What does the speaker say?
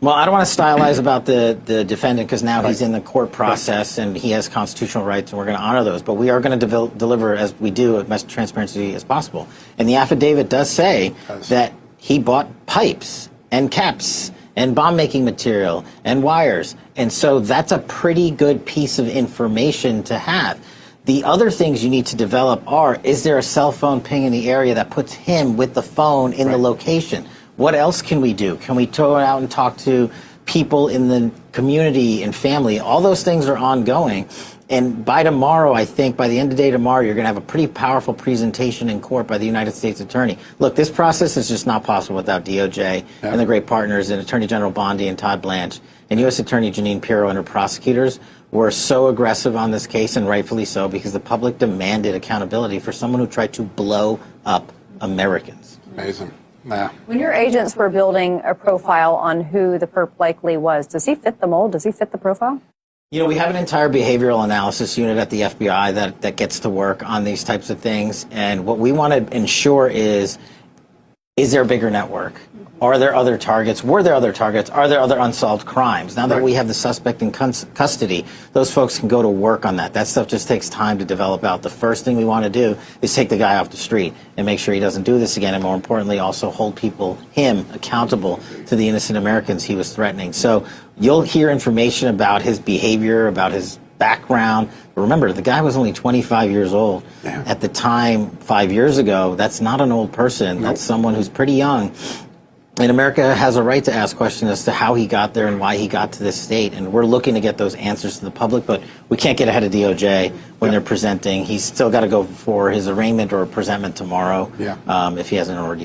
Well, I don't want to stylize about the defendant because now he's in the court process and he has constitutional rights, and we're going to honor those. But we are going to deliver, as we do, as much transparency as possible. And the affidavit does say that he bought pipes and caps and bomb-making material and wires. And so that's a pretty good piece of information to have. The other things you need to develop are, is there a cell phone ping in the area that puts him with the phone in the location? What else can we do? Can we go out and talk to people in the community and family? All those things are ongoing. And by tomorrow, I think, by the end of the day tomorrow, you're going to have a pretty powerful presentation in court by the United States Attorney. Look, this process is just not possible without DOJ and the great partners in Attorney General Bondi and Todd Blanche. And U.S. Attorney Jeanine Pirro and her prosecutors were so aggressive on this case, and rightfully so, because the public demanded accountability for someone who tried to blow up Americans. Amazing. Yeah. When your agents were building a profile on who the perp likely was, does he fit the mold? Does he fit the profile? You know, we have an entire behavioral analysis unit at the FBI that gets to work on these types of things. And what we want to ensure is there a bigger network? Are there other targets? Were there other targets? Are there other unsolved crimes? Now that we have the suspect in custody, those folks can go to work on that. That stuff just takes time to develop out. The first thing we want to do is take the guy off the street and make sure he doesn't do this again, and more importantly, also hold him accountable to the innocent Americans he was threatening. So you'll hear information about his behavior, about his background. Remember, the guy was only 25 years old. At the time, 5 years ago, that's not an old person. That's someone who's pretty young. And America has a right to ask questions as to how he got there and why he got to this state. And we're looking to get those answers to the public, but we can't get ahead of DOJ when they're presenting. He's still got to go for his arraignment or presentment tomorrow if he hasn't already.